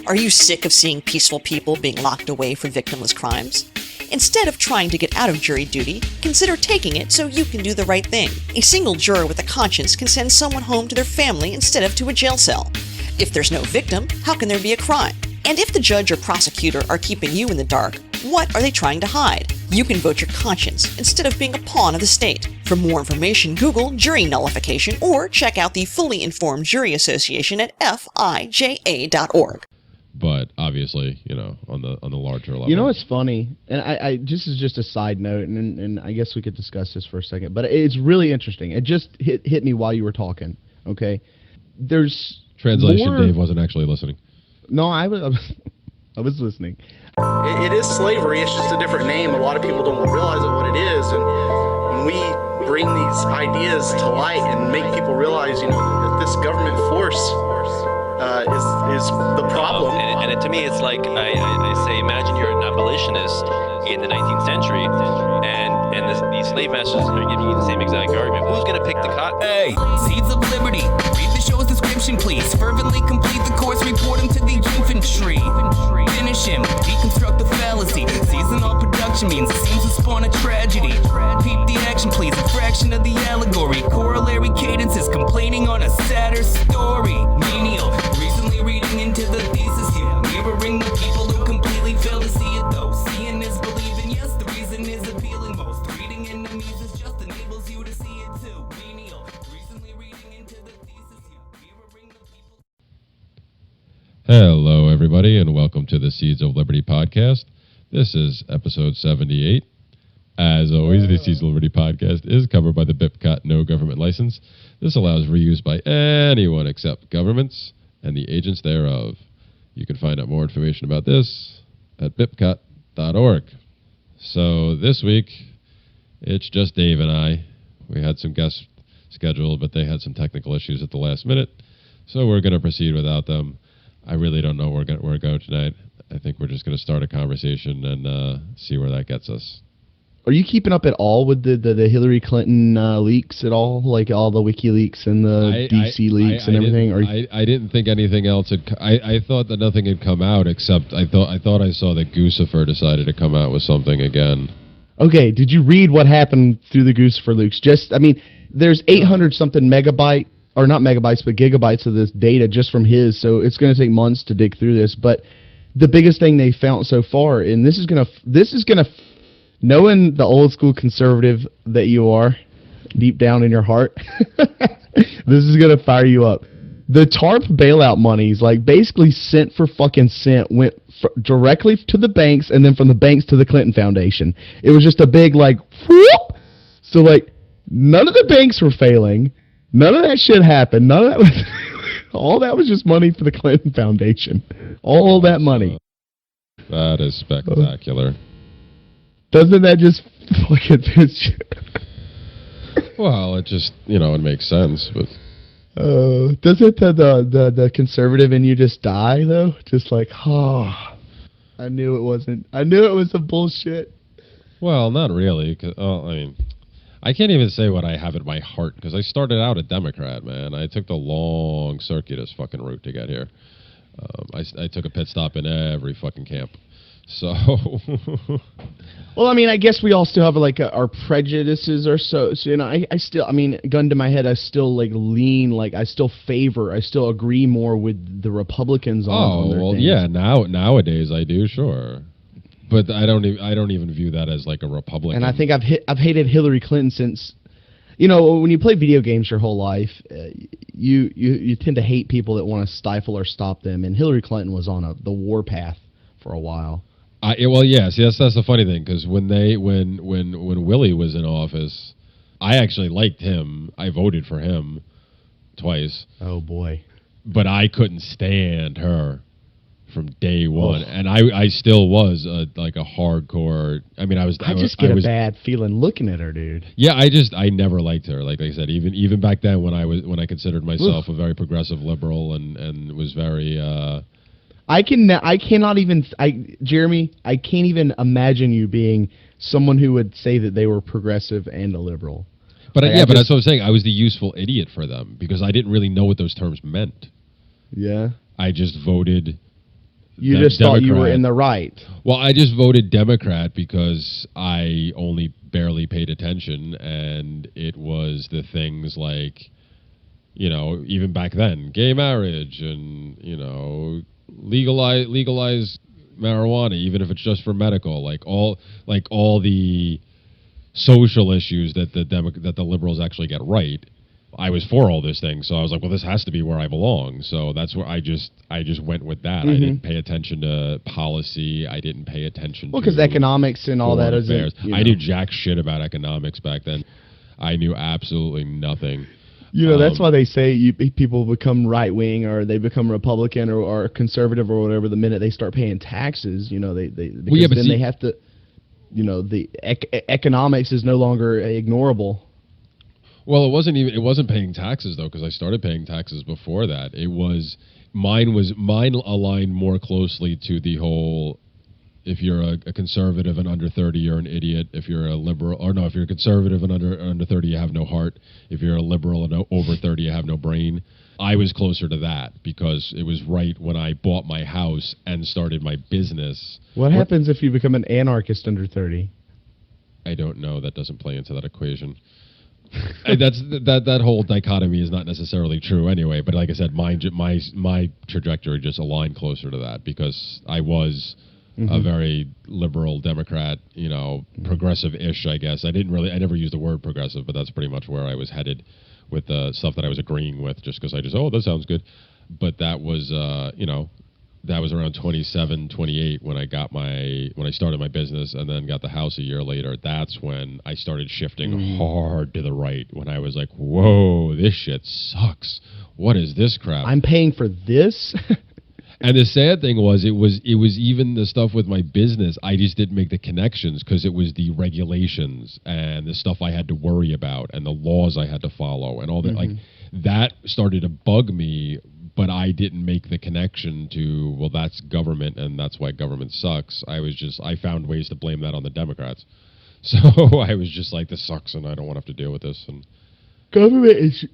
Are you sick of seeing peaceful people being locked away for victimless crimes? Instead of trying to get out of jury duty, consider taking it so you can do the right thing. A single juror with a conscience can send someone home to their family instead of to a jail cell. If there's no victim, how can there be a crime? And if the judge or prosecutor are keeping you in the dark, what are they trying to hide? You can vote your conscience instead of being a pawn of the state. For more information, Google jury nullification or check out the Fully Informed Jury Association at fija.org. But obviously, on the larger level. You know what's funny? And I this is just a side note, and I guess we could discuss this for a second. But it's really interesting. It just hit me while you were talking. Okay, there's translation. Dave wasn't actually listening. No, I was listening. It is slavery. It's just a different name. A lot of people don't realize what it is, and when we bring these ideas to light and make people realize, that this government force is the problem. And to me, it's like I say, imagine you're an abolitionist in the 19th century, and these slave masters are giving you the same exact argument. Who's going to pick the cotton? Hey, Seeds of Liberty. Read the show's description, please. Fervently complete the course, report him to the infantry. Finish him, deconstruct the fallacy. Seasonal production means it seems to spawn a tragedy. Peep the action, please. A fraction of the allegory. Corollary cadences, complaining on a sadder story. Menial, recently reading into the thesis here. Mirroring the people who completely fail to see it though. Seeing is believing, yes, the reason is appealing most. Reading enemies is just enables you to see it too. Menial, recently reading into the thesis here. Mirroring the people. Hello, everybody, and welcome to the Seeds of Liberty podcast. This is episode 78. As always, the Seeds of Liberty podcast is covered by the BIPCOT No Government License. This allows reuse by anyone except governments and the agents thereof. You can find out more information about this at bipcot.org. So this week, it's just Dave and I. We had some guests scheduled, but they had some technical issues at the last minute, so we're going to proceed without them. I really don't know where we're going tonight. I think we're just going to start a conversation and see where that gets us. Are you keeping up at all with the Hillary Clinton leaks at all? Like all the WikiLeaks and the DC leaks and everything? I didn't think anything else had... I thought that nothing had come out, except I thought I saw that Guccifer decided to come out with something again. Okay, did you read what happened through the Guccifer leaks? There's 800-something megabyte, or not megabytes, but gigabytes of this data just from his, so it's going to take months to dig through this. But the biggest thing they found so far, and this is gonna knowing the old school conservative that you are, deep down in your heart, this is gonna fire you up. The TARP bailout monies, basically cent for fucking cent, went directly to the banks, and then from the banks to the Clinton Foundation. It was just a big whoop. So none of the banks were failing. None of that shit happened. None of that was. All that was just money for the Clinton Foundation. All that money. That is spectacular. Doesn't that just fucking bitch? Well, it just, it makes sense, but... doesn't the conservative in you just die, though? Just I knew it wasn't. I knew it was some bullshit. Well, not really, because, I can't even say what I have in my heart, because I started out a Democrat, man. I took the long, circuitous fucking route to get here. I took a pit stop in every fucking camp. So... Well, I guess we all still have our prejudices or so. So I still, gun to my head, I still lean, I still agree more with the Republicans on their things. Yeah, nowadays I do, sure. But I don't even view that as a Republican. And I think I've hated Hillary Clinton since, when you play video games your whole life, you tend to hate people that want to stifle or stop them. And Hillary Clinton was on the warpath for a while. Yes, that's the funny thing, because when Willie was in office, I actually liked him. I voted for him twice. Oh boy! But I couldn't stand her from day one, and I still was a hardcore. I just get a bad feeling looking at her, dude. Yeah, I never liked her. Like I said, even back then when I considered myself a very progressive liberal and was very. Jeremy, I can't even imagine you being someone who would say that they were progressive and a liberal. But but that's what I'm saying. I was the useful idiot for them because I didn't really know what those terms meant. Yeah. I just voted You just thought you were Democrat. in the right. Well, I just voted Democrat because I only barely paid attention, and it was the things like, even back then, gay marriage and, legalize marijuana, even if it's just for medical, like all the social issues that the liberals actually get right. I was for all these things, so I was like, well, this has to be where I belong. So that's where I just went with that. I didn't pay attention to policy. I didn't pay attention to because economics and all that foreign isn't. affairs. I knew jack shit about economics back then. I knew absolutely nothing. That's why they say people become right wing or they become Republican or conservative or whatever the minute they start paying taxes. They have to. The economics is no longer ignorable. Well, it wasn't paying taxes though, because I started paying taxes before that. Mine aligned more closely to the whole, if you're a conservative and under 30, you're an idiot. If you're a liberal, if you're a conservative and under 30, you have no heart. If you're a liberal and over 30, you have no brain. I was closer to that because it was right when I bought my house and started my business. What happens if you become an anarchist under 30? I don't know. That doesn't play into that equation. That whole dichotomy is not necessarily true anyway. But like I said, my trajectory just aligned closer to that because I was a very liberal Democrat, progressive-ish, I guess. I never used the word progressive, but that's pretty much where I was headed with the stuff that I was agreeing with, just because I just, that sounds good. But that was, that was around 27, 28 when I started my business and then got the house a year later. That's when I started shifting hard to the right, when I was like, whoa, this shit sucks. What is this crap? I'm paying for this? And the sad thing was, it was even the stuff with my business. I just didn't make the connections because it was the regulations and the stuff I had to worry about and the laws I had to follow and all that. Like that started to bug me, but I didn't make the connection to, well, that's government and that's why government sucks. I found ways to blame that on the Democrats. So I was just like, this sucks and I don't want to have to deal with this. And government is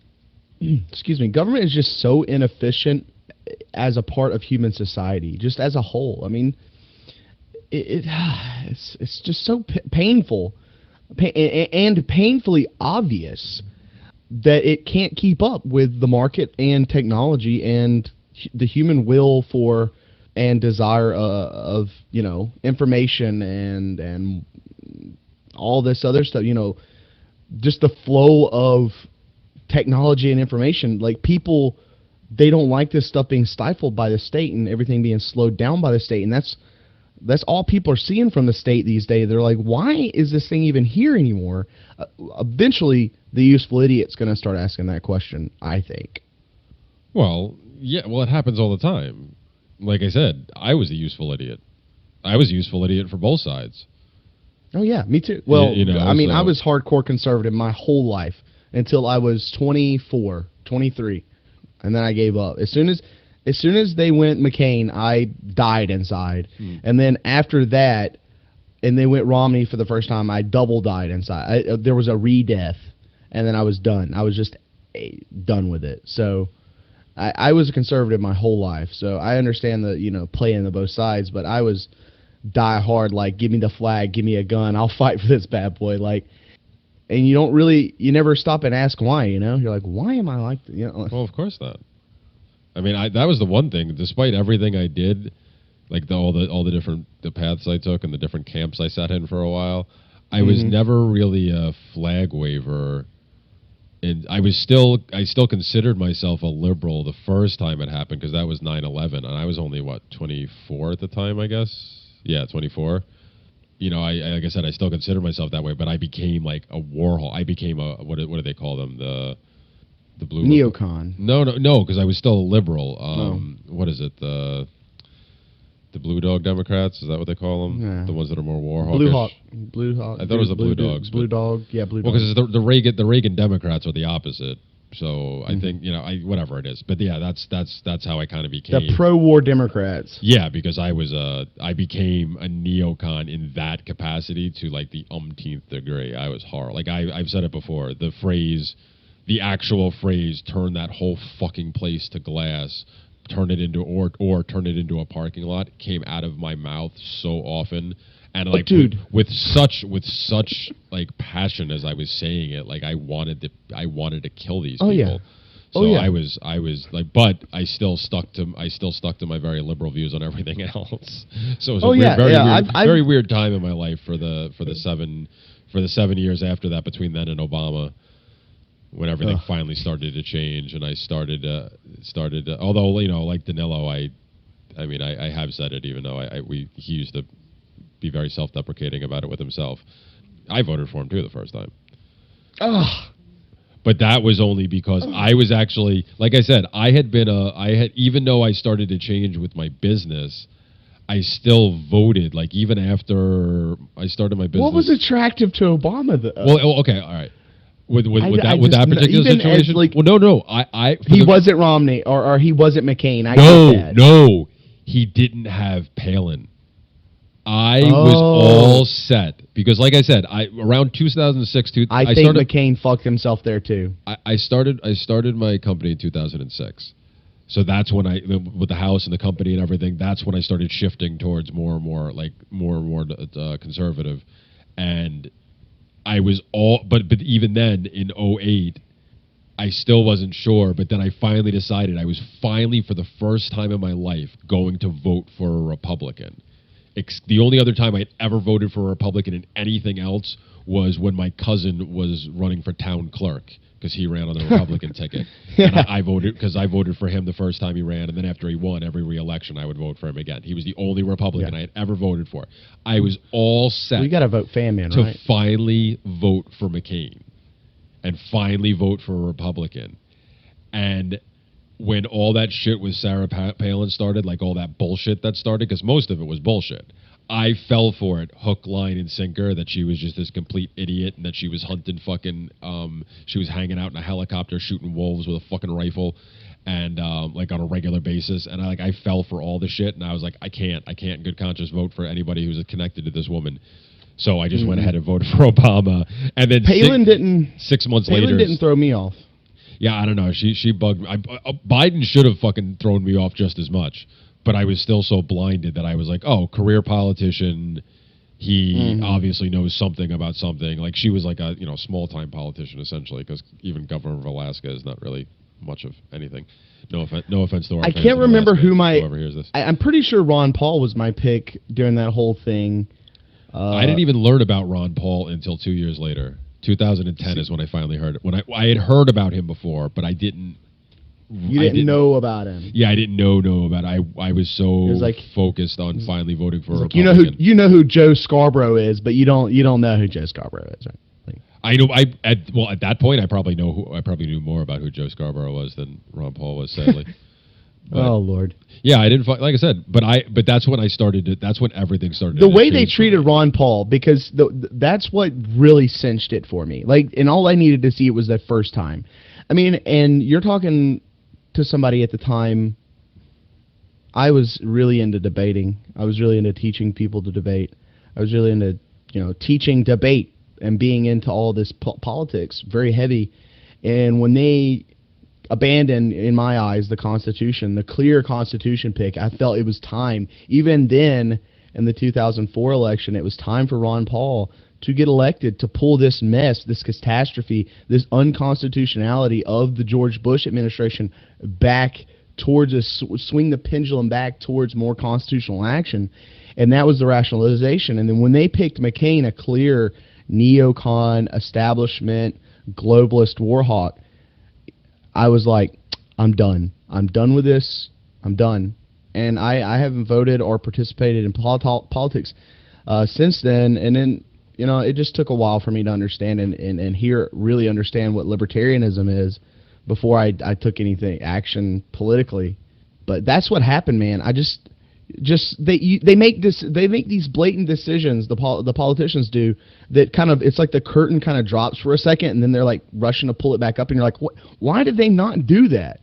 just so inefficient as a part of human society, just as a whole. I mean, it's just so painful and painfully obvious that it can't keep up with the market and technology and the human will for and desire of information and all this other stuff. Just the flow of technology and information. Like people, they don't like this stuff being stifled by the state and everything being slowed down by the state. And that's all people are seeing from the state these days. They're like, why is this thing even here anymore? Eventually, the useful idiot's going to start asking that question, I think. Well, yeah, it happens all the time. Like I said, I was a useful idiot. I was a useful idiot for both sides. Oh, yeah, me too. Well, I was hardcore conservative my whole life until I was 24, 23. And then I gave up. As soon as they went McCain, I died inside. And then after that, and they went Romney for the first time, I double died inside. There was a re-death, and then I was done. I was just done with it. So I was a conservative my whole life. So I understand the playing the both sides, but I was die hard, like, give me the flag, give me a gun, I'll fight for this bad boy. Like, and you never stop and ask why, You're like, why am I like that? Well, of course not. I mean, that was the one thing. Despite everything I did, like all the paths I took and the different camps I sat in for a while, I was never really a flag waver. And I still considered myself a liberal the first time it happened because that was 9/11, and I was only 24 at the time, I guess. Yeah, 24. Like I said, I still consider myself that way, but I became like a warhol. I became a what do they call them? The blue neocon. No, because I was still a liberal. What is it? The blue dog Democrats? Is that what they call them? Yeah. The ones that are more warhawkish. Blue hawk. I thought it was the blue dogs. Blue dog. Yeah, blue dog. Well, because the Reagan Democrats are the opposite. So I think whatever it is, but yeah, that's how I kind of became the pro-war Democrats. Yeah, because I became a neocon in that capacity to like the umpteenth degree. I was horrible. Like I've said it before. The actual phrase, "turn that whole fucking place to glass," turn it into a parking lot came out of my mouth so often, and like dude, with such like passion as I was saying it, like I wanted to kill these people. Yeah. So I was like, but I still stuck to my very liberal views on everything else. So it was very weird time in my life for the 7 years after that, between then and Obama, when everything finally started to change, and I started although, you know, like Danilo, I mean I have said it, even though he used to be very self-deprecating about it with himself. I voted for him too the first time. But that was only because I was actually, like I said, even though I started to change with my business, I still voted. Like, even after I started my business. What was attractive to Obama, though? Well, okay, all right. With that particular situation? No. He wasn't Romney, or he wasn't McCain. No. He didn't have Palin. I was all set because, like I said, around 2006. I think McCain fucked himself there too. I started my company in 2006, so that's when with the house and the company and everything. That's when I started shifting towards more and more conservative, and I was but even then in 2008, I still wasn't sure. But then I finally decided I was finally, for the first time in my life, going to vote for a Republican. The only other time I'd ever voted for a Republican in anything else was when my cousin was running for town clerk, because he ran on the Republican ticket. And I voted for him the first time he ran, and then after he won every re-election, I would vote for him again. He was the only Republican I had ever voted for. I was all set. You got to vote Fan-Man, right? To finally vote for McCain and finally vote for a Republican. And when all that shit with Sarah Palin started, like all that bullshit that started, because most of it was bullshit, I fell for it, hook, line, and sinker, that she was just this complete idiot, and that she was hunting she was hanging out in a helicopter shooting wolves with a fucking rifle, and like on a regular basis. And I fell for all the shit, and I was like, I can't in good conscience vote for anybody who's connected to this woman. So I just went ahead and voted for Obama. And then Palin 6 months later, Palin didn't throw me off. Yeah, I don't know. She bugged me. Biden should have fucking thrown me off just as much, but I was still so blinded that I was like, oh, career politician. He obviously knows something about something. Like, she was like a small time politician essentially, because even Governor of Alaska is not really much of anything. No offense to our I fans can't in remember Alaska, whoever hears this. I'm pretty sure Ron Paul was my pick during that whole thing. I didn't even learn about Ron Paul until 2 years later. 2010 is when I finally heard it. When I had heard about him before, but I didn't. You didn't know about him. Yeah, I didn't know about it. I was so focused on finally voting for a Republican. You know who Joe Scarborough is, but you don't know who Joe Scarborough is, right? I know. At that point, I probably knew more about who Joe Scarborough was than Ron Paul was, sadly. But, oh Lord. Yeah, I didn't like I said, but that's when I started. That's when everything started. The way they treated Ron Paul, because that's what really cinched it for me. Like, and all I needed to see it was that first time. I mean, and you're talking to somebody at the time. I was really into debating. I was really into teaching people to debate. I was really into teaching debate and being into all this politics, very heavy. And when they abandoned, in my eyes, the Constitution, the clear Constitution pick, I felt it was time. Even then, in the 2004 election, it was time for Ron Paul to get elected, to pull this mess, this catastrophe, this unconstitutionality of the George Bush administration back towards swing the pendulum back towards more constitutional action. And that was the rationalization. And then when they picked McCain, a clear neocon, establishment, globalist war hawk, I was like, I'm done. I'm done with this. I'm done. And I haven't voted or participated in politics since then. And then, it just took a while for me to understand and really understand what libertarianism is before I took anything action politically. But that's what happened, man. I just they make these blatant decisions, the politicians do, that kind of, it's like the curtain kind of drops for a second, and then they're like rushing to pull it back up, and you're like, what? Why did they not do that?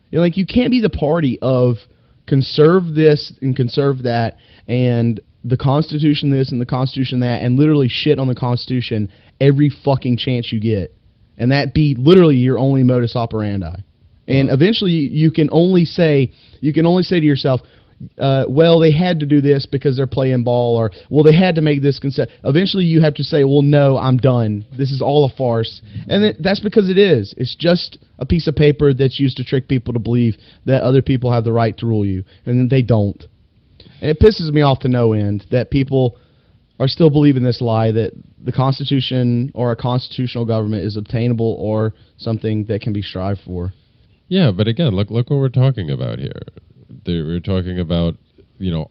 You're like, you can't be the party of conserve this and conserve that, and the Constitution this and the Constitution that, and literally shit on the Constitution every fucking chance you get, and that be literally your only modus operandi. And eventually you can only say to yourself, well, they had to do this because they're playing ball, or, well, they had to make this consent. Eventually you have to say, well, no, I'm done. This is all a farce. And that's because it is. It's just a piece of paper that's used to trick people to believe that other people have the right to rule you, and they don't. And it pisses me off to no end that people are still believing this lie that the Constitution or a constitutional government is obtainable or something that can be strived for. Yeah, but again, look what we're talking about here. We're talking about,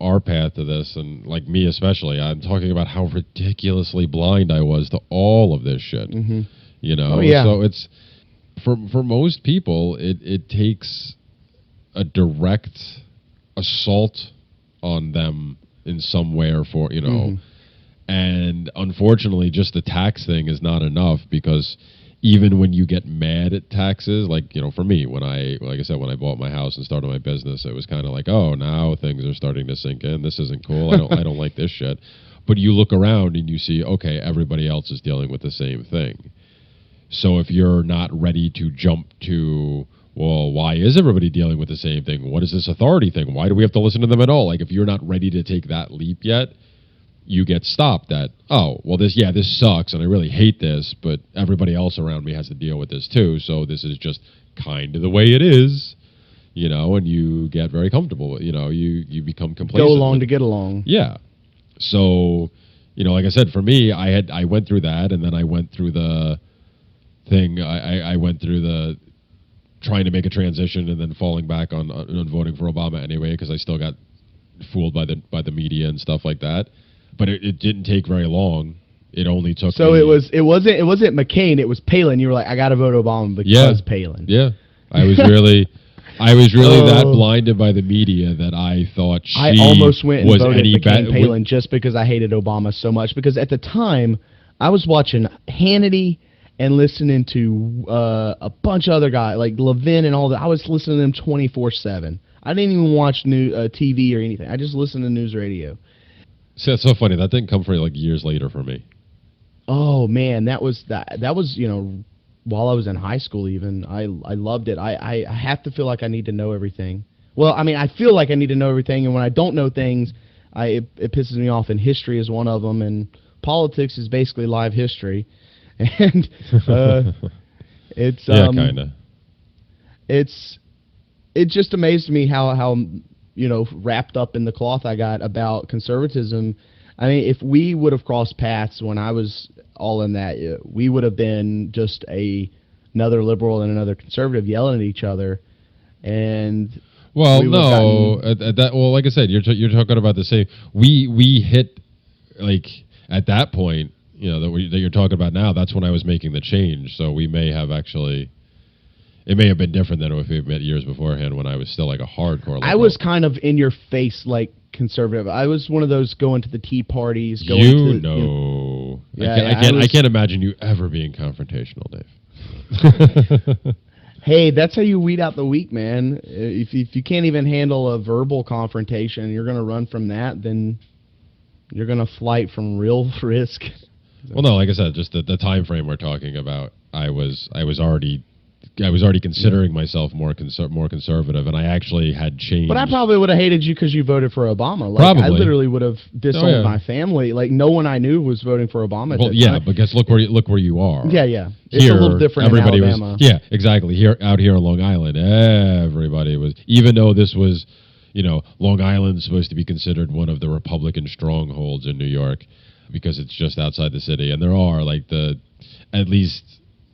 our path to this, and like me especially, I'm talking about how ridiculously blind I was to all of this shit. Mm-hmm. Oh, yeah. So it's for most people, it takes a direct assault on them in some way or for and unfortunately, just the tax thing is not enough, because even when you get mad at taxes, like, for me, when I bought my house and started my business, it was kind of like, oh, now things are starting to sink in. This isn't cool. I don't like this shit. But you look around and you see, okay, everybody else is dealing with the same thing. So if you're not ready to jump to, well, why is everybody dealing with the same thing? What is this authority thing? Why do we have to listen to them at all? Like, if you're not ready to take that leap yet, you get stopped at, oh, well, this sucks, and I really hate this, but everybody else around me has to deal with this too, so this is just kind of the way it is, and you get very comfortable. You become complacent. Go along to get along. Yeah. So, like I said, for me, I went through that, and then I went through the thing. I went through the trying to make a transition and then falling back on voting for Obama anyway, because I still got fooled by the media and stuff like that. But it didn't take very long. It only took. So it wasn't McCain. It was Palin. You were like, I got to vote Obama because Palin. Yeah, I was really that blinded by the media that I thought I almost went and voted McCain Palin just because I hated Obama so much. Because at the time, I was watching Hannity and listening to a bunch of other guys like Levin and all that. I was listening to them 24/7. I didn't even watch TV or anything. I just listened to news radio. See, that's so funny. That didn't come for like years later for me. Oh man, that was while I was in high school even. I loved it. I have to feel like I need to know everything. Well, I mean, I feel like I need to know everything, and when I don't know things, it pisses me off. And history is one of them, and politics is basically live history. And it's kind of. It just amazed me how wrapped up in the cloth I got about conservatism. I mean, if we would have crossed paths when I was all in that, we would have been just another liberal and another conservative yelling at each other. And well, no, well, like I said, you're talking about the same. We hit, like, at that point, that you're talking about now. That's when I was making the change. So we may have actually. It may have been different than if we met years beforehand when I was still like a hardcore liberal. I was kind of in your face, like conservative. I was one of those going to the tea parties. I can't imagine you ever being confrontational, Dave. Hey, that's how you weed out the weak, man. If you can't even handle a verbal confrontation, you're going to run from that, then you're going to flight from real risk. Well, no, like I said, just the time frame we're talking about, I was already considering myself more conservative, and I actually had changed. But I probably would have hated you because you voted for Obama. Like, probably. I literally would have disowned my family. Like, no one I knew was voting for Obama at that time. But guess look where you are. Yeah. It's a little different in Alabama. Exactly. Out here on Long Island, everybody was, even though this was, Long Island's supposed to be considered one of the Republican strongholds in New York because it's just outside the city, and there are at least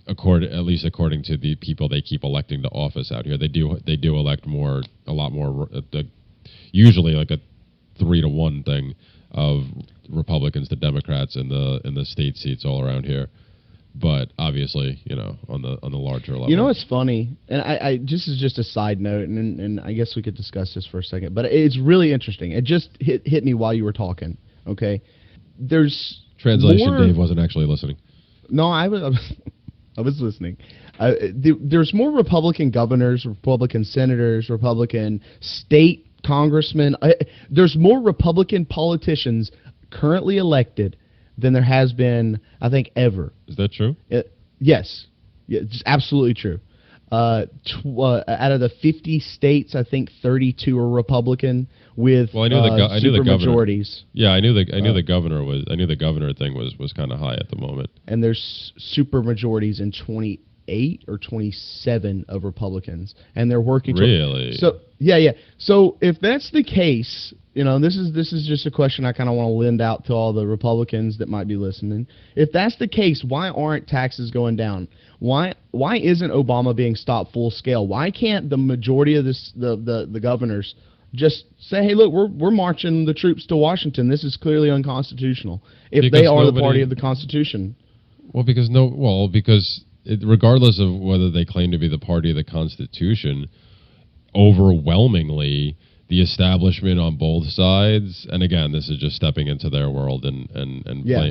according to the people they keep electing to office out here, they do elect a lot more, usually like a 3-to-1 thing of Republicans to Democrats in the state seats all around here. But obviously, on the larger level. It's funny, and I this is just a side note, and I guess we could discuss this for a second, but it's really interesting. It just hit me while you were talking. Okay, there's translation. Dave wasn't actually listening. No, I was listening. There's more Republican governors, Republican senators, Republican state congressmen. There's more Republican politicians currently elected than there has been, I think, ever. Is that true? Yes. Yeah, it's absolutely true. Out of the 50 states, I think 32 are Republican with Well, I knew the governor. majorities. Yeah, I knew the governor thing was kind of high at the moment. And there's super majorities in 28 or 27 of Republicans, and they're working. Really? So yeah. So if that's the case, this is just a question I kind of want to lend out to all the Republicans that might be listening. If that's the case, why aren't taxes going down? Why isn't Obama being stopped full scale? Why can't the majority of the governors just say, hey, look, we're marching the troops to Washington. This is clearly unconstitutional. If they are the party of the Constitution. Well, because regardless of whether they claim to be the party of the Constitution, overwhelmingly the establishment on both sides, and again, this is just stepping into their world and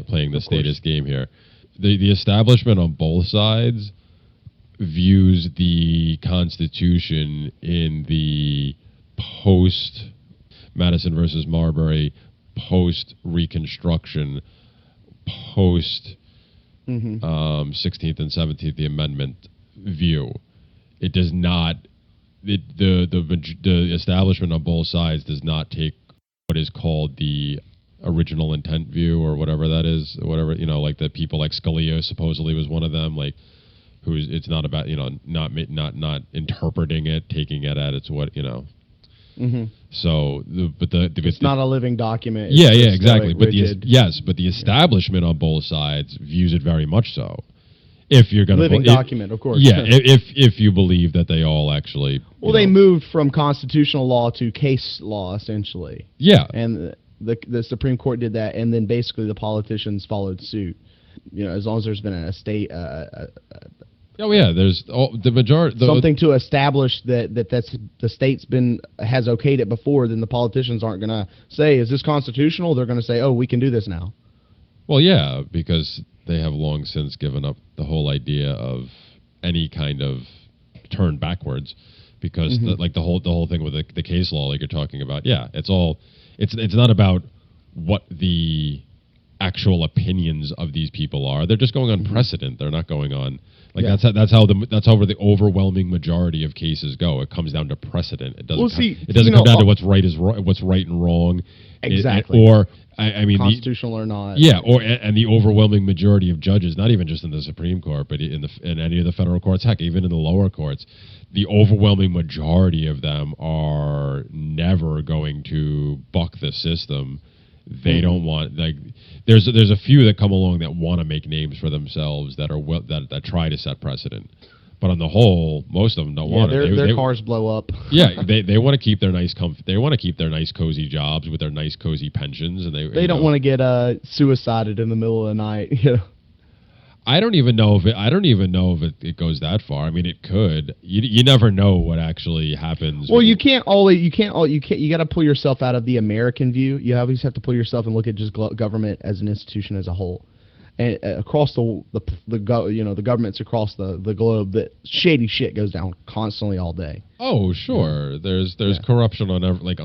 playing the status game here. The establishment on both sides views the Constitution in the post Madison versus Marbury, post Reconstruction, post 16th and 17th the Amendment view. It does not. The establishment on both sides does not take what is called the original intent view or whatever that is, whatever, like the people like Scalia supposedly was one of them, like it's not about, not interpreting it, taking it at its what, So, it's not a living document. Yeah, exactly. But the establishment on both sides views it very much so. If you're going to living document, of course. Yeah, if you believe that they all actually. Well, they moved from constitutional law to case law essentially. Yeah, and the Supreme Court did that, and then basically the politicians followed suit. As long as there's been a state. There's the majority. Something to establish that's the state's has okayed it before, then the politicians aren't going to say, is this constitutional? They're going to say, oh, we can do this now. Well, yeah, because they have long since given up the whole idea of any kind of turn backwards, because the whole thing with the case law, like you're talking about, it's not about what the actual opinions of these people are. They're just going on precedent. They're not going on that's how the overwhelming majority of cases go. It comes down to precedent. It doesn't come down to what's right and wrong. Exactly. I mean, constitutional or not. Yeah, and the overwhelming majority of judges, not even just in the Supreme Court, but in any of the federal courts, heck, even in the lower courts, the overwhelming majority of them are never going to buck the system. They don't want, there's a few that come along that want to make names for themselves that are that try to set precedent. But on the whole, most of them don't want it. Their cars blow up. Yeah, they want to keep their nice they want to keep their nice cozy jobs with their nice cozy pensions, and they don't want to get suicided in the middle of the night. I don't even know if it goes that far. I mean, it could. You never know what actually happens. Well, you got to pull yourself out of the American view. You always have to pull yourself and look at just government as an institution as a whole. And across the governments across the globe, that shady shit goes down constantly all day. Oh, sure. There's corruption on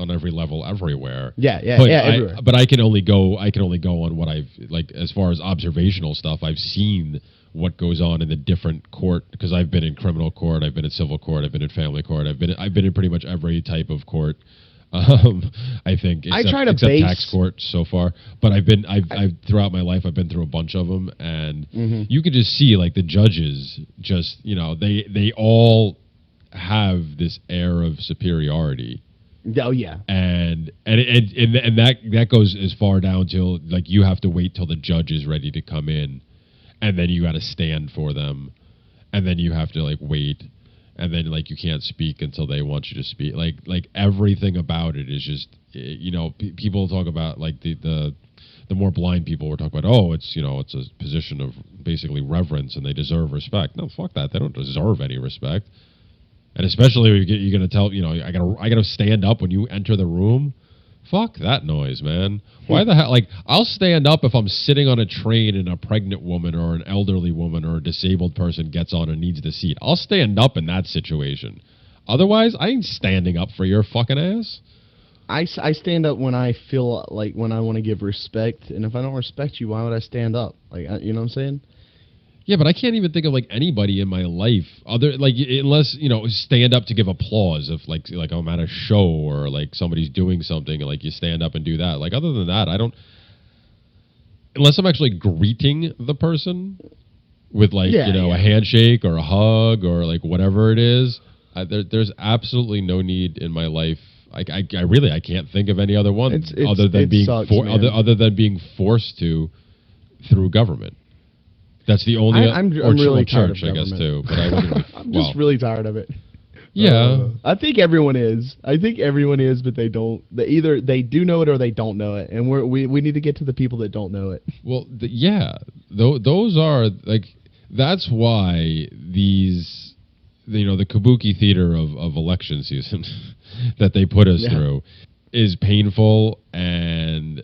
every level everywhere. Everywhere. But I can only go on what I've as far as observational stuff. I've seen what goes on in the different court, because I've been in criminal court, I've been in civil court, I've been in family court, I've been in pretty much every type of court. I think except tax court so far, but I've throughout my life I've been through a bunch of them, and you could just see the judges just they all have this air of superiority. Oh yeah, and that goes as far down till you have to wait till the judge is ready to come in, and then you got to stand for them, and then you have to wait. And then you can't speak until they want you to speak. Everything about it is just people talk about the more blind people were talking about, oh, it's it's a position of basically reverence and they deserve respect. No, fuck that. They don't deserve any respect. And especially when you're gonna tell I gotta stand up when you enter the room. Fuck that noise, man. Why the hell? I'll stand up if I'm sitting on a train and a pregnant woman or an elderly woman or a disabled person gets on and needs the seat. I'll stand up in that situation. Otherwise, I ain't standing up for your fucking ass. I stand up when I feel when I want to give respect, and if I don't respect you, why would I stand up? You know what I'm saying? Yeah, but I can't even think of like anybody in my life other like unless stand up to give applause if like I'm at a show or like somebody's doing something and like you stand up and do that. Like other than that, I don't unless I'm actually greeting the person with like a handshake or a hug or like whatever it is. There's absolutely no need in my life. I can't think of any other one other than being forced to through government. That's the only I'm really tired church, of I guess, government. too. But I wouldn't I'm just really tired of it. Yeah. I think everyone is. But they don't. Either they do know it or they don't know it, and we need to get to the people that don't know it. Well, those are like that's why these the kabuki theater of election season that they put us through is painful and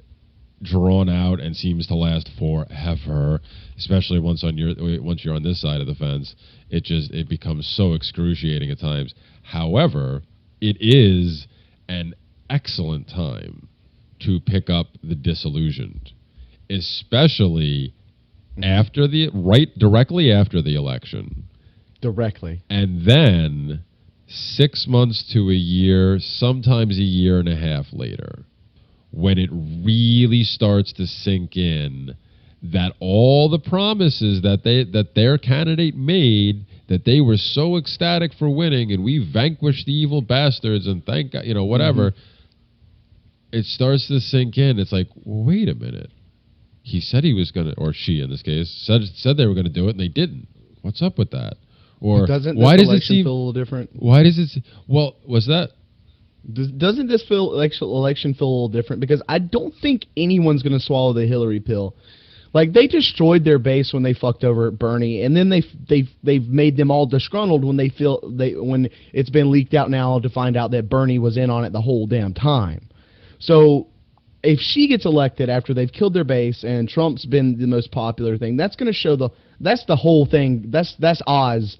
drawn out and seems to last forever, especially once you're on this side of the fence. It becomes so excruciating at times. However, it is an excellent time to pick up the disillusioned, especially directly after the election. Directly. And then 6 months to a year, sometimes a year and a half later, when it really starts to sink in that all the promises that their candidate made, that they were so ecstatic for winning and we vanquished the evil bastards and thank God, whatever, it starts to sink in. It's like, wait a minute. He said he was going to, or she in this case, said they were going to do it and they didn't. What's up with that? Or why does it seem feel a little different? Why does it? Well, was that? Doesn't this election feel a little different? Because I don't think anyone's going to swallow the Hillary pill. Like they destroyed their base when they fucked over Bernie, and then they've made them all disgruntled when when it's been leaked out now to find out that Bernie was in on it the whole damn time. So if she gets elected after they've killed their base and Trump's been the most popular thing, that's going to show that's the whole thing. That's Oz.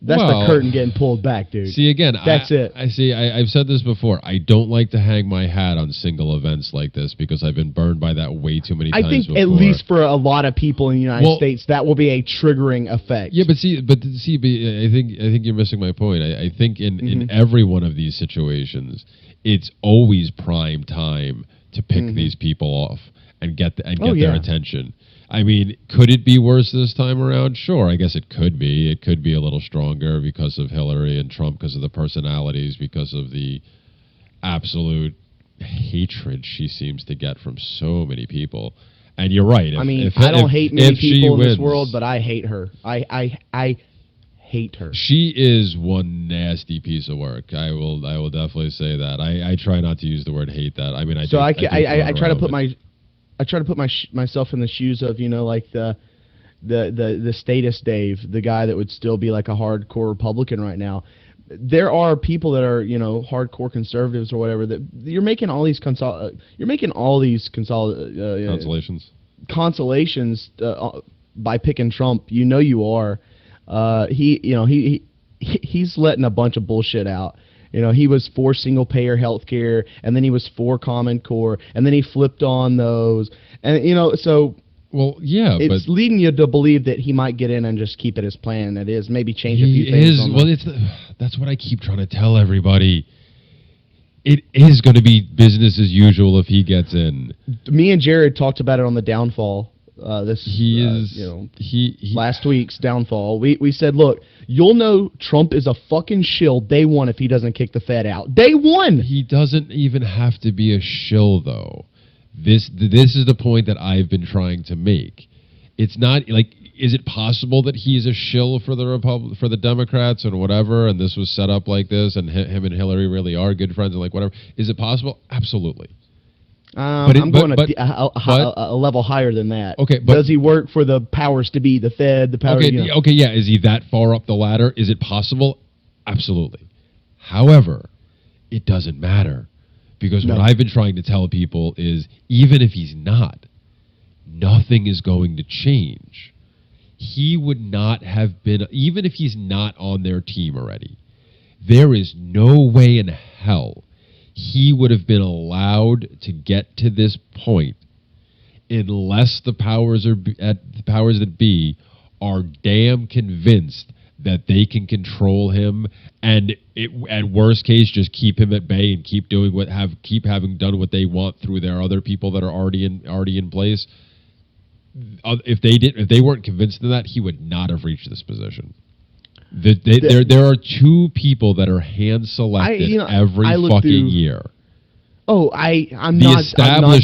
That's the curtain getting pulled back, dude. See, again, that's it. I've said this before. I don't like to hang my hat on single events like this because I've been burned by that way too many times before. At least for a lot of people in the United States, that will be a triggering effect. Yeah, but I think you're missing my point. I think in every one of these situations, it's always prime time to pick these people off and get their attention. I mean, could it be worse this time around? Sure, I guess it could be. It could be a little stronger because of Hillary and Trump, because of the personalities, because of the absolute hatred she seems to get from so many people. And you're right. I don't hate many people in this world, but I hate her. I hate her. She is one nasty piece of work. I will definitely say that. I try not to use the word hate that. I mean, I try to put myself in the shoes of like the status Dave, the guy that would still be like a hardcore Republican right now. There are people that are hardcore conservatives or whatever that you're making all these consolations by picking Trump. You are. He's letting a bunch of bullshit out. He was for single-payer health care, and then he was for Common Core, and then he flipped on those. And, so... Well, yeah, it's leading you to believe that he might get in and just keep it as planned. It is. Maybe change a few things. That's what I keep trying to tell everybody. It is going to be business as usual if he gets in. Me and Jared talked about it on the Downfall. Last week's Downfall. We said, look, you'll know Trump is a fucking shill day one if he doesn't kick the Fed out. Day one! He doesn't even have to be a shill, though. This is the point that I've been trying to make. It's not like, is it possible that he's a shill for the Democrats and whatever, and this was set up like this, and him and Hillary really are good friends and like whatever? Is it possible? Absolutely. I'm going a level higher than that. Okay, but does he work for the powers to be, the Fed, the powers? Okay, yeah. Is he that far up the ladder? Is it possible? Absolutely. However, it doesn't matter because what I've been trying to tell people is even if he's not, nothing is going to change. He would not have been, even if he's not on their team already. There is no way in hell he would have been allowed to get to this point unless the powers that be are damn convinced that they can control him, and at worst case just keep him at bay and keep doing keep having done what they want through their other people that are already in place. If they weren't convinced of that, he would not have reached this position. There are two people that are hand selected every fucking year. Oh, I'm not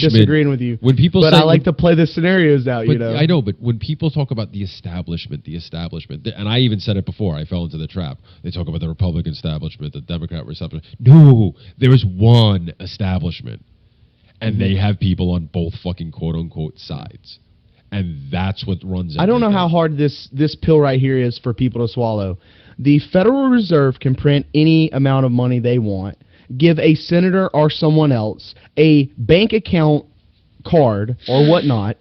disagreeing with you. When people but say, I like to play the scenarios out. I know, but when people talk about the establishment, and I even said it before, I fell into the trap. They talk about the Republican establishment, the Democrat establishment. No, there's one establishment, and they have people on both fucking quote unquote sides, and that's what runs. I don't know how hard this pill right here is for people to swallow. The Federal Reserve can print any amount of money they want. Give a senator or someone else a bank account card or whatnot.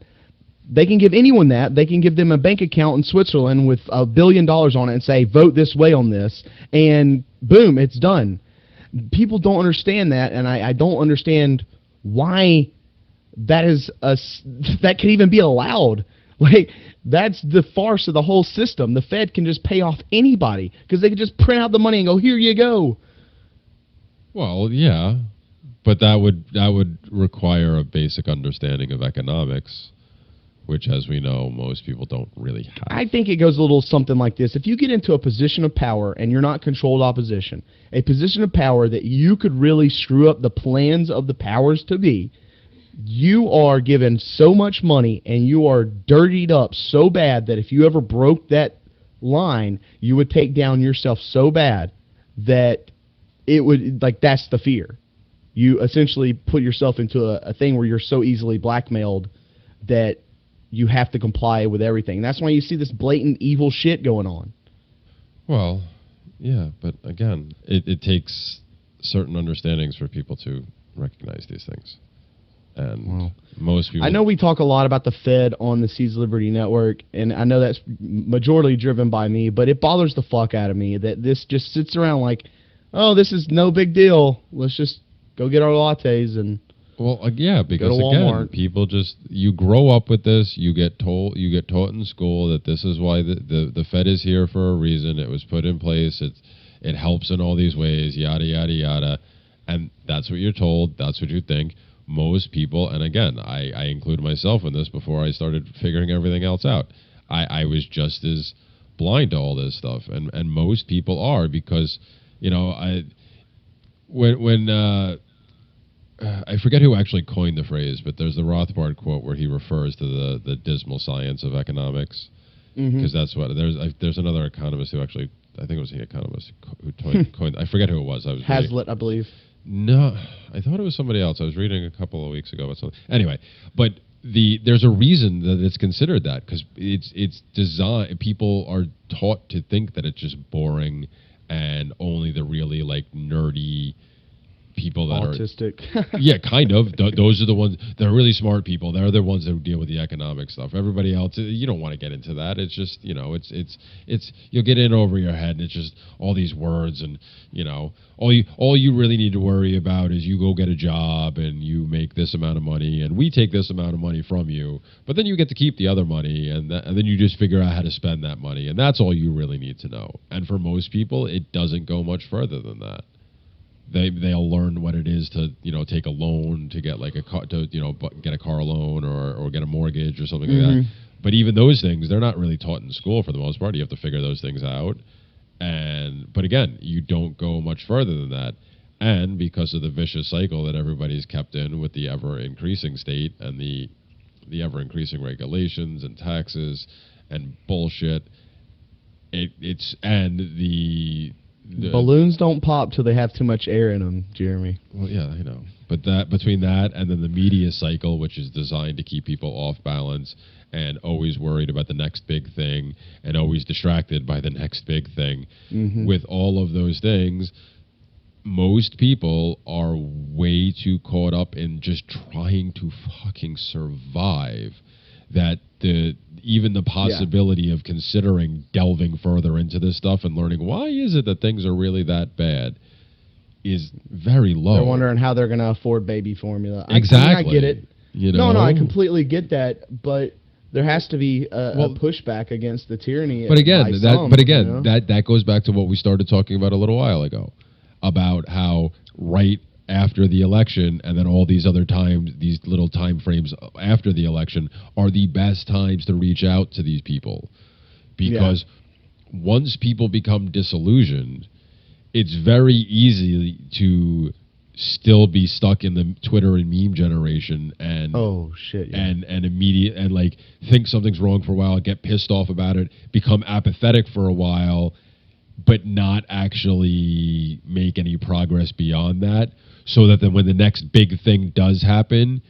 They can give anyone that. They can give them a bank account in Switzerland with $1 billion on it and say, vote this way on this, and boom, it's done. People don't understand that, and I don't understand why that can even be allowed. Like, that's the farce of the whole system. The Fed can just pay off anybody because they can just print out the money and go, here you go. Well, yeah, but that would require a basic understanding of economics, which, as we know, most people don't really have. I think it goes a little something like this. If you get into a position of power and you're not controlled opposition, a position of power that you could really screw up the plans of the powers to be, you are given so much money and you are dirtied up so bad that if you ever broke that line, you would take down yourself so bad that it would, like, that's the fear. You essentially put yourself into a thing where you're so easily blackmailed that you have to comply with everything. That's why you see this blatant evil shit going on. Well, yeah, but again, it takes certain understandings for people to recognize these things. And most people... I know we talk a lot about the Fed on the Seeds of Liberty Network, and I know that's majority driven by me, but it bothers the fuck out of me that this just sits around like, oh, this is no big deal. Let's just go get our lattes and yeah, because again, people just, you grow up with this. You get taught in school that this is why the Fed is here for a reason. It was put in place. It helps in all these ways. Yada yada yada, and that's what you're told. That's what you think. Most people, and again, I include myself in this before I started figuring everything else out. I was just as blind to all this stuff, and most people are because. I forget who actually coined the phrase, but there's the Rothbard quote where he refers to the dismal science of economics, because that's what there's another economist who actually, I think it was the economist who coined. I forget who it was. Hazlitt, I believe. No, I thought it was somebody else. I was reading a couple of weeks ago about something. Anyway, but there's a reason that it's considered that, because it's designed. People are taught to think that it's just boring. And only the really, like, nerdy people that autistic. Yeah, kind of. Those are the ones. They're really smart people. They're the ones that deal with the economic stuff. Everybody else, you don't want to get into that. It's just, it's you'll get in over your head, and it's just all these words, and all you really need to worry about is you go get a job and you make this amount of money, and we take this amount of money from you, but then you get to keep the other money, and then you just figure out how to spend that money, and that's all you really need to know. And for most people, it doesn't go much further than that. They'll learn what it is to take a loan to get like a car, to get a car loan or get a mortgage or something like that. But even those things, they're not really taught in school for the most part. You have to figure those things out. But again, you don't go much further than that. And because of the vicious cycle that everybody's kept in with the ever increasing state and the ever increasing regulations and taxes and bullshit, the balloons don't pop till they have too much air in them, Jeremy. Well, yeah, I know. But between that and then the media cycle, which is designed to keep people off balance and always worried about the next big thing and always distracted by the next big thing, with all of those things, most people are way too caught up in just trying to fucking survive that even the possibility of considering delving further into this stuff and learning why is it that things are really that bad is very low. They're wondering how they're going to afford baby formula. Exactly. I get it. No, I completely get that. But There has to be a pushback against the tyranny. But again, that that goes back to what we started talking about a little while ago, about how right after the election and then all these other times, these little time frames after the election are the best times to reach out to these people. Because once people become disillusioned, it's very easy to still be stuck in the Twitter and meme generation and and immediate and like think something's wrong for a while, get pissed off about it, become apathetic for a while, but not actually make any progress beyond that, so that then when the next big thing does happen,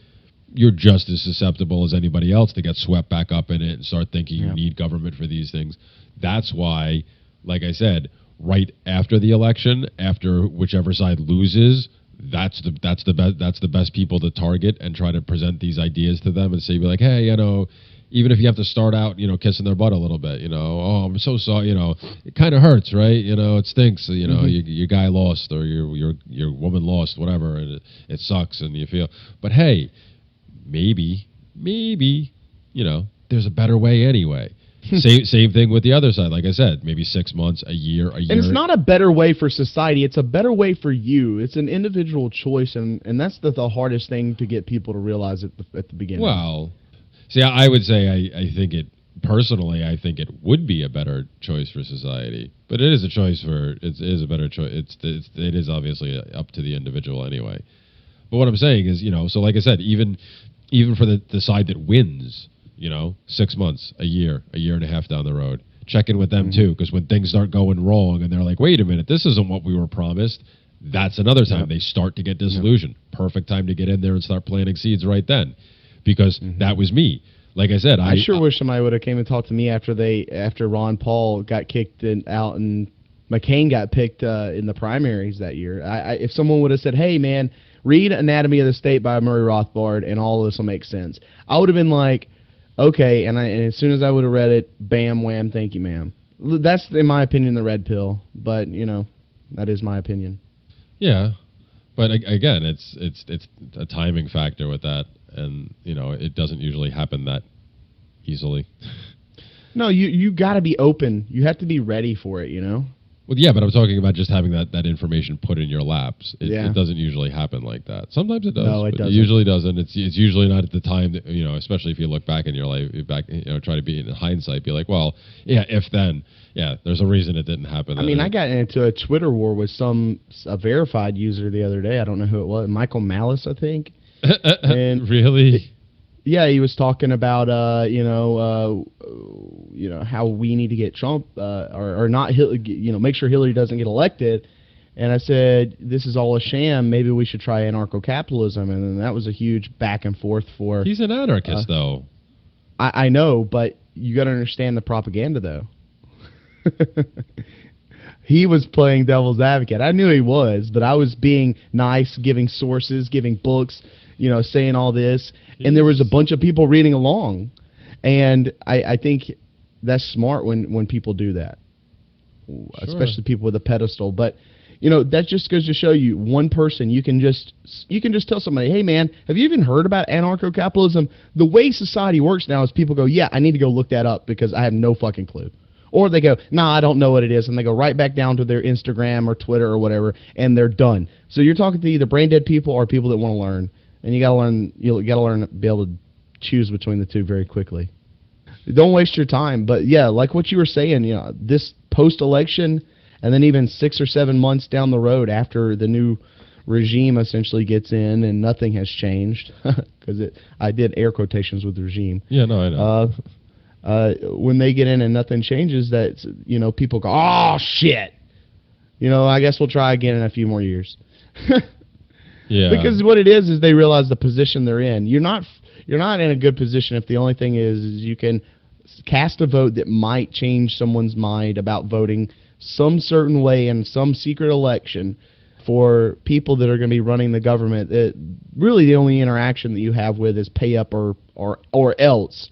you're just as susceptible as anybody else to get swept back up in it and start thinking you need government for these things. That's why, like I said, right after the election, after whichever side loses, that's the best people to target and try to present these ideas to them and say, be like, hey, you know, even if you have to start out, you know, kissing their butt a little bit, you know, oh, I'm so sorry, you know, it kind of hurts, right? You know, it stinks, you know, your guy lost or your woman lost, whatever, and it sucks and you feel, but hey, maybe, you know, there's a better way anyway. Same thing with the other side. Like I said, maybe 6 months, a year. And it's not a better way for society. It's a better way for you. It's an individual choice, and that's the hardest thing to get people to realize at the beginning. Well, see, I would say I think it personally. I think it would be a better choice for society, but it is a choice for it is a better choice. It is obviously up to the individual anyway. But what I'm saying is, you know, so like I said, even for the side that wins, you know, 6 months, a year and a half down the road, check in with them too, because when things start going wrong and they're like, wait a minute, this isn't what we were promised, that's another time they start to get disillusioned. Perfect time to get in there and start planting seeds right then, because that was me. Like I said, I sure wish somebody would have came and talked to me after Ron Paul got kicked out and McCain got picked in the primaries that year. If someone would have said, hey man, read Anatomy of the State by Murray Rothbard and all of this will make sense, I would have been like, okay, and as soon as I would have read it, bam, wham, thank you, ma'am. That's, in my opinion, the red pill. But, you know, that is my opinion. Yeah, but again, it's a timing factor with that, and, you know, it doesn't usually happen that easily. No, you got to be open. You have to be ready for it, you know? Well, yeah, but I'm talking about just having that information put in your laps. It doesn't usually happen like that. Sometimes it does. No, it doesn't. It usually doesn't. It's usually not at the time that, you know, especially if you look back in your life, try to be in hindsight, be like, well, yeah, if then, yeah, there's a reason it didn't happen. I mean, I got into a Twitter war with a verified user the other day. I don't know who it was. Michael Malice, I think. And really? Yeah, he was talking about how we need to get Trump or not, make sure Hillary doesn't get elected. And I said, this is all a sham. Maybe we should try anarcho-capitalism. And then that was a huge back and forth for. He's an anarchist, though. I know, but you got to understand the propaganda, though. He was playing devil's advocate. I knew he was, but I was being nice, giving sources, giving books, you know, saying all this. And there was a bunch of people reading along. And I think that's smart when people do that, especially people with a pedestal. But, you know, that just goes to show you, one person, you can just tell somebody, hey, man, have you even heard about anarcho-capitalism? The way society works now is people go, yeah, I need to go look that up because I have no fucking clue. Or they go, nah, I don't know what it is, and they go right back down to their Instagram or Twitter or whatever, and they're done. So you're talking to either brain dead people or people that want to learn, and you got to learn to be able to choose between the two very quickly. Don't waste your time. But yeah, like what you were saying, you know, this post-election, and then even 6 or 7 months down the road after the new regime essentially gets in and nothing has changed, because I did air quotations with regime. Yeah, no, I know. When they get in and nothing changes, that, you know, people go, oh shit, you know, I guess we'll try again in a few more years. Yeah, because what it is they realize the position they're in. You're not in a good position if the only thing is you can cast a vote that might change someone's mind about voting some certain way in some secret election for people that are going to be running the government. That really the only interaction that you have with is pay up or else.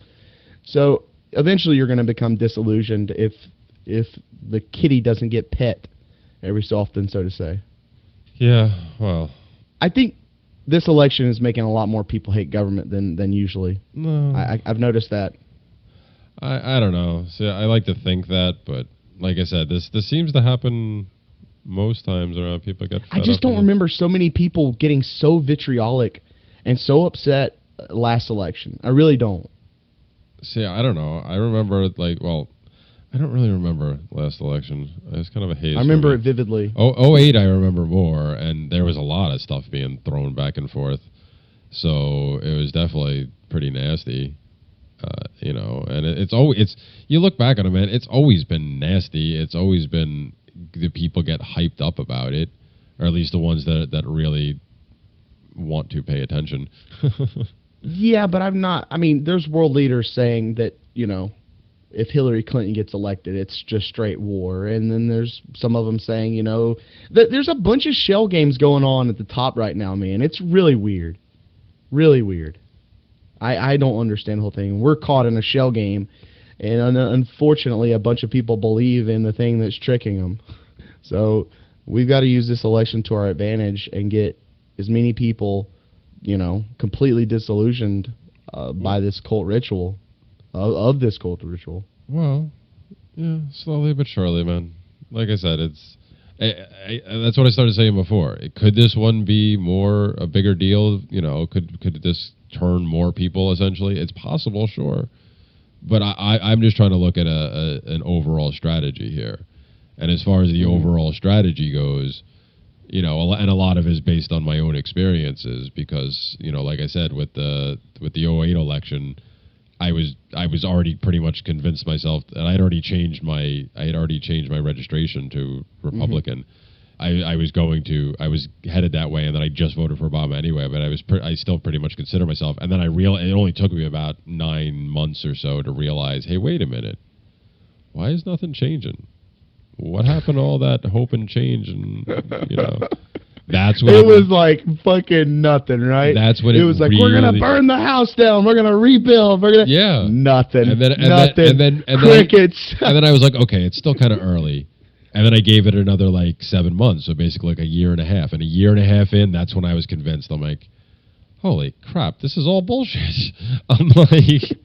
So eventually you're going to become disillusioned if the kitty doesn't get pet every so often, so to say. Yeah, well, I think this election is making a lot more people hate government than usually. No. I've noticed that. I don't know. See, I like to think that, but like I said, this seems to happen most times around people get. I just don't remember so many people getting so vitriolic and so upset last election. I really don't. See, I don't know. I remember I don't really remember last election. It's kind of a haze. I remember it vividly. 08 I remember more, and there was a lot of stuff being thrown back and forth. So it was definitely pretty nasty. And it's you look back on it, man, it's always been nasty. It's always been the people get hyped up about it, or at least the ones that really want to pay attention. Yeah, but I'm not. I mean, there's world leaders saying that, if Hillary Clinton gets elected, it's just straight war. And then there's some of them saying, that there's a bunch of shell games going on at the top right now, man. It's really weird. Really weird. I don't understand the whole thing. We're caught in a shell game, and unfortunately, a bunch of people believe in the thing that's tricking them. So we've got to use this election to our advantage and get as many people, completely disillusioned by this cult ritual, of this cult ritual. Well, yeah, slowly but surely, man. Like I said, it's that's what I started saying before. Could this one be a bigger deal? Could this turn more people? Essentially, it's possible, sure. But I'm just trying to look at an overall strategy here, and as far as the overall strategy goes, and a lot of it is based on my own experiences because like I said with the 08 election. I was already pretty much convinced myself, and I had already changed my registration to Republican. I was headed that way, and then I just voted for Obama anyway. But I still pretty much consider myself. And then it only took me about 9 months or so to realize, hey, wait a minute, why is nothing changing? What happened to all that hope and change? And that's what it was like fucking nothing, right? That's what it was like. We're gonna burn the house down. We're gonna rebuild. Nothing. And then crickets. And then I was like, okay, it's still kind of early. And then I gave it another 7 months, so basically like a year and a half. And a year and a half in, that's when I was convinced. I'm like, holy crap, this is all bullshit. I'm like,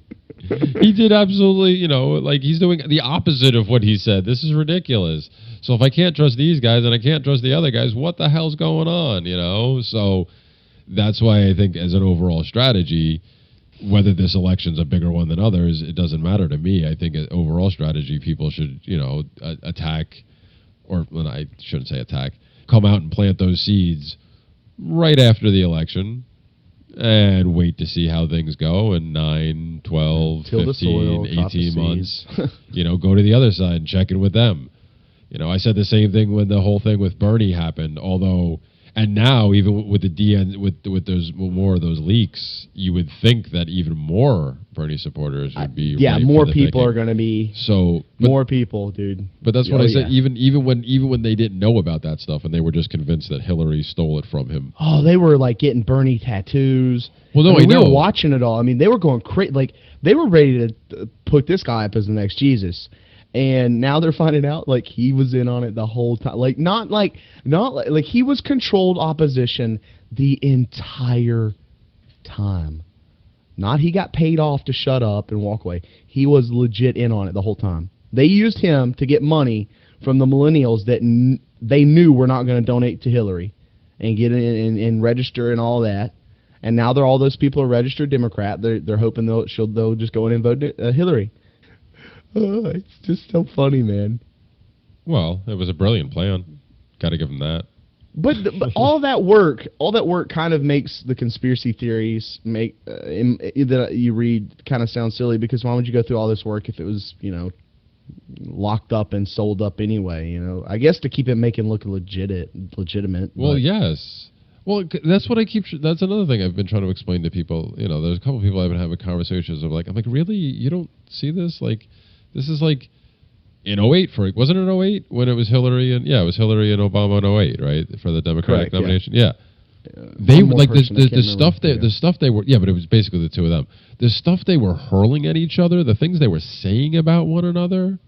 he did absolutely, he's doing the opposite of what he said. This is ridiculous. So if I can't trust these guys and I can't trust the other guys, what the hell's going on, So that's why I think as an overall strategy, whether this election's a bigger one than others, it doesn't matter to me. I think an overall strategy, people should, attack, or I shouldn't say attack, come out and plant those seeds right after the election and wait to see how things go in 9, 12, Till 15, 18 months. Go to the other side and check in with them. I said the same thing when the whole thing with Bernie happened, and now even with the DN with those more of those leaks, you would think that even more Bernie supporters would be more people are going to be more people, dude. But that's what I said. Even when they didn't know about that stuff and they were just convinced that Hillary stole it from him. Oh, they were getting Bernie tattoos. Well, no, we were watching it all. I mean, they were going crazy. They were ready to put this guy up as the next Jesus. And now they're finding out he was in on it the whole time. Not like he was controlled opposition the entire time. Not he got paid off to shut up and walk away. He was legit in on it the whole time. They used him to get money from the millennials that they knew were not going to donate to Hillary and get in and register and all that. And now all those people are registered Democrat. They're hoping they'll just go in and vote Hillary. It's just so funny, man. Well, it was a brilliant plan. Got to give them that. But all that work kind of makes the conspiracy theories that you read kind of sound silly, because why would you go through all this work if it was, locked up and sold up anyway, I guess to keep it making look legitimate. Well, yes. Well, that's what that's another thing I've been trying to explain to people. There's a couple of people I've been having conversations of I'm like, really? You don't see this? This is in 08 wasn't it 08 when it was Hillary and it was Hillary and Obama in 08, right? For the Democratic nomination. Yeah. They the stuff they were but it was basically the two of them. The stuff they were hurling at each other, the things they were saying about one another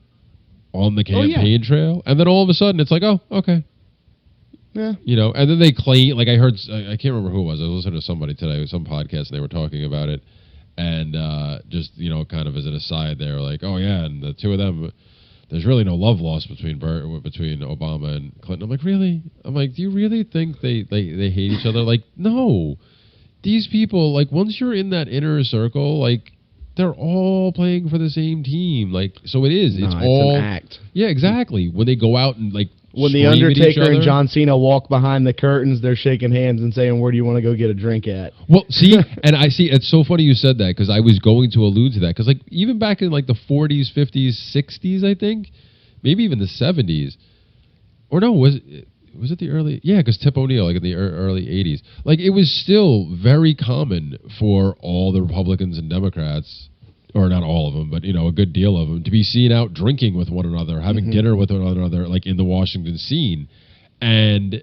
on the campaign trail, and then all of a sudden it's like, oh, okay. Yeah. And then they claim, I heard, I can't remember who it was. I was listening to somebody today, some podcast, and they were talking about it. And just, kind of as an aside there, like, oh, yeah, and the two of them, there's really no love lost between Obama and Clinton. I'm like, really? I'm like, do you really think they hate each other? Like, no. These people, like, once you're in that inner circle, like, they're all playing for the same team. Like, so it is. It's all an act. Yeah, exactly. When they go out and, like, when the Undertaker and John Cena walk behind the curtains, they're shaking hands and saying, where do you want to go get a drink at? Well, see, and I see, it's so funny you said that, because I was going to allude to that. Because, like, even back in, like, the 40s, 50s, 60s, I think, maybe even the 70s, or no, was it the early? Yeah, because Tip O'Neill, like, in the early 80s. Like, it was still very common for all the Republicans and Democrats, or not all of them, but, a good deal of them, to be seen out drinking with one another, having dinner with one another, like in the Washington scene. And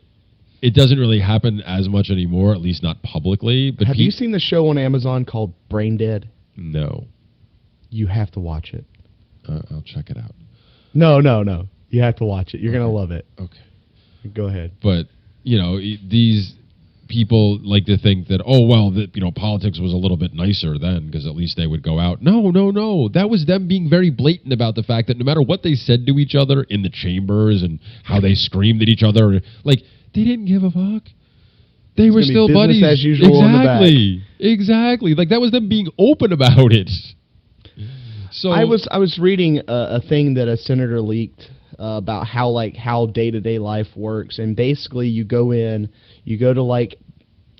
it doesn't really happen as much anymore, at least not publicly. But have you seen the show on Amazon called Brain Dead? No. You have to watch it. I'll check it out. No. You have to watch it. You're going to love it. Okay. Go ahead. But, these people like to think that, that politics was a little bit nicer then because at least they would go out. No. That was them being very blatant about the fact that no matter what they said to each other in the chambers and how they screamed at each other, like, they didn't give a fuck. They were still buddies. As usual. Exactly. Like, that was them being open about it. So I was reading a thing that a senator leaked about how day-to-day life works, and basically you go to, like,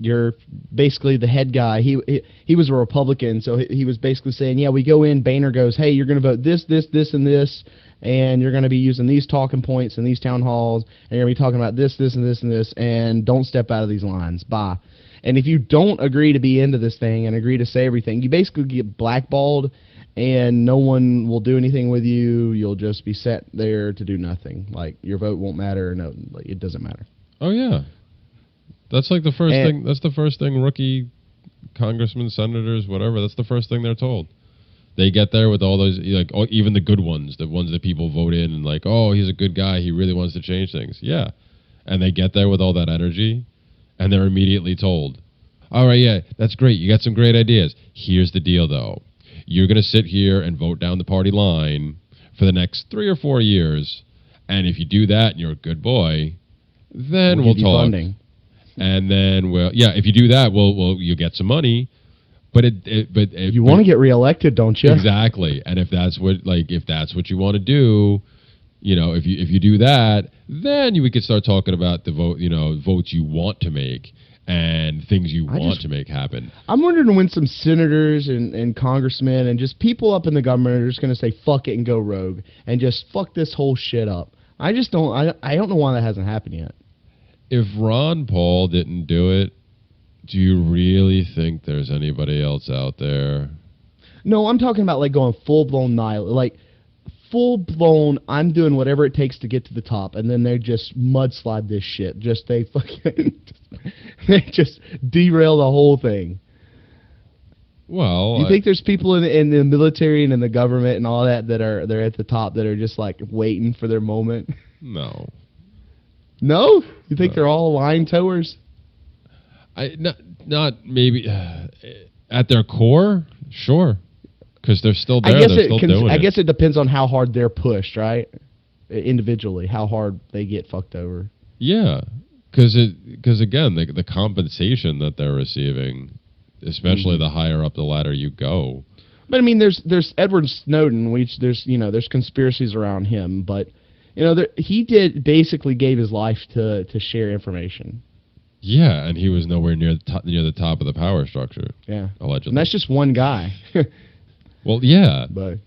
you're basically the head guy. He was a Republican, so he was basically saying, yeah, we go in, Boehner goes, hey, you're going to vote this, and this, and you're going to be using these talking points in these town halls, and you're going to be talking about this, and this, and don't step out of these lines. Bye. And if you don't agree to be into this thing and agree to say everything, you basically get blackballed, and no one will do anything with you. You'll just be set there to do nothing. Like, your vote won't matter. No, like, it doesn't matter. Oh, yeah. That's like the first thing. That's the first thing rookie congressmen, senators, whatever. That's the first thing they're told. They get there with all those, like, even the good ones, the ones that people vote in and like, oh, he's a good guy. He really wants to change things. Yeah. And they get there with all that energy, and they're immediately told, all right, yeah, that's great. You got some great ideas. Here's the deal, though. You're going to sit here and vote down the party line for the next 3 or 4 years, and if you do that and you're a good boy, then we'll talk. Funding. And then, if you do that, you get some money. But you want to get reelected, don't you? Exactly. And if that's what you want to do, if you do that, then we could start talking about the votes you want to make and things you want to make happen. I'm wondering when some senators and congressmen and just people up in the government are just going to say fuck it and go rogue and just fuck this whole shit up. I don't know why that hasn't happened yet. If Ron Paul didn't do it, do you really think there's anybody else out there? No, I'm talking about like going full-blown nihil, like full-blown, I'm doing whatever it takes to get to the top, and then they just mudslide this shit. They just derail the whole thing. Well, you think there's people in the military and in the government and all that they're at the top that are just like waiting for their moment? No. No? You think they're all line towers? Not maybe at their core, sure, because they're still there. I guess it depends on how hard they're pushed, right? Individually, how hard they get fucked over. Yeah, because again, the compensation that they're receiving, especially the higher up the ladder you go. But I mean, there's Edward Snowden, which there's conspiracies around him, but he basically gave his life to share information. Yeah, and he was nowhere near the top of the power structure. Yeah, allegedly. And that's just one guy. Well, yeah. But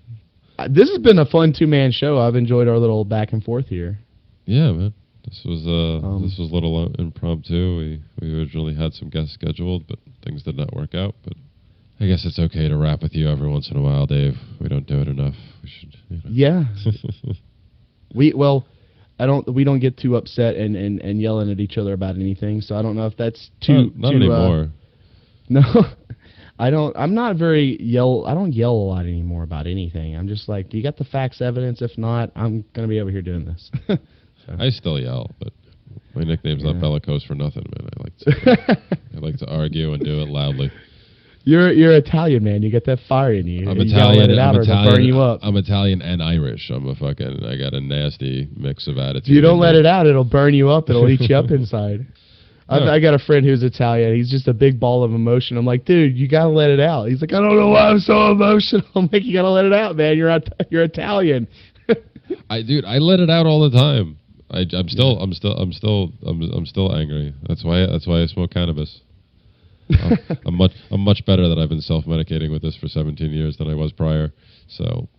this has been a fun two-man show. I've enjoyed our little back and forth here. Yeah, man. This was a little impromptu. We originally had some guests scheduled, but things did not work out. But I guess it's okay to rap with you every once in a while, Dave. We don't do it enough. We should. Yeah. We don't get too upset and yelling at each other about anything, so I don't know if that's not anymore. No, I don't. I'm not very I don't yell a lot anymore about anything. I'm just like, do you got the facts, evidence? If not, I'm gonna be over here doing this. So. I still yell, but my nickname's not bellicose for nothing, man. I like to argue and do it loudly. You're Italian, man. You get that fire in you. I'm You gotta Italian. let it out or it'll burn you up. I'm Italian and Irish. I got a nasty mix of attitude. If you don't let it out, it'll burn you up. It'll eat you up inside. I got a friend who's Italian. He's just a big ball of emotion. I'm like, dude, you gotta let it out. He's like, I don't know why I'm so emotional. I'm like, you gotta let it out, man. You're Italian. I let it out all the time. I'm still angry. That's why I smoke cannabis. I'm much better that I've been self-medicating with this for 17 years than I was prior. So,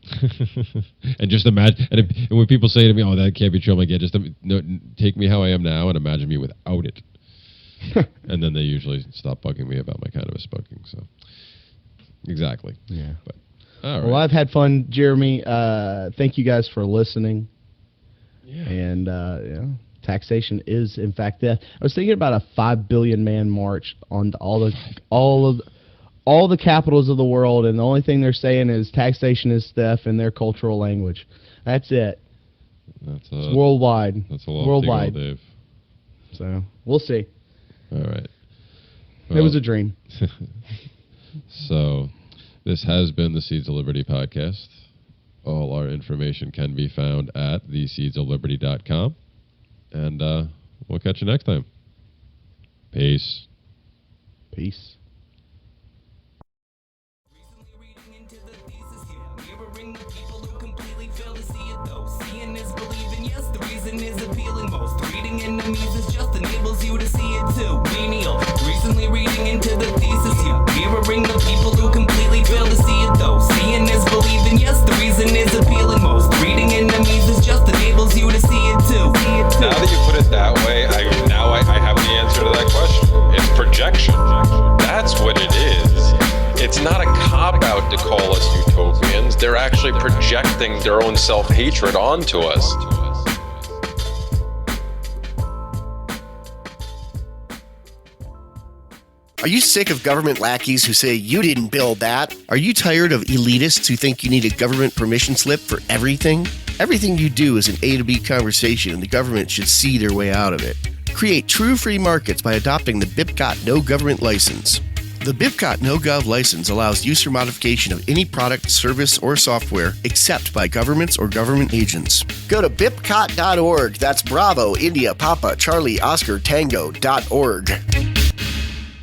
and just imagine, and when people say to me, "Oh, that can't be true," I'm like, "Yeah, just take me how I am now and imagine me without it." And then they usually stop bugging me about my cannabis smoking. So, exactly. Yeah. But all right. Well, I've had fun, Jeremy. Thank you guys for listening. Yeah. And taxation is in fact death. I was thinking about a 5 billion man march on all the capitals of the world, and the only thing they're saying is taxation is theft in their cultural language. That's it. It's worldwide. That's a long worldwide, Dave. So we'll see. All right. Well, it was a dream. So, this has been the Seeds of Liberty podcast. All our information can be found at theseedsofliberty.com. And we'll catch you next time. Peace. Peace. Recently reading into the thesis here, mirroring the people who completely fail to see it though. Seeing is believing, yes, the reason is appealing most. Reading enemies is just enables you to see it too. Menial. Recently reading into the thesis here, mirroring the people who completely fail to see it though. Seeing is believing, yes, the reason is appealing most. Reading enemies is just enables you to see it too. Now that you put it that way, I have the answer to that question. It's projection. That's what it is. It's not a cop-out to call us utopians. They're actually projecting their own self-hatred onto us. Are you sick of government lackeys who say you didn't build that? Are you tired of elitists who think you need a government permission slip for everything? Everything you do is an A to B conversation, and the government should see their way out of it. Create true free markets by adopting the BIPCOT No Government License. The BIPCOT No Gov license allows use or modification of any product, service, or software except by governments or government agents. Go to bipcot.org. That's Bravo, India, Papa, Charlie, Oscar, Tango.org.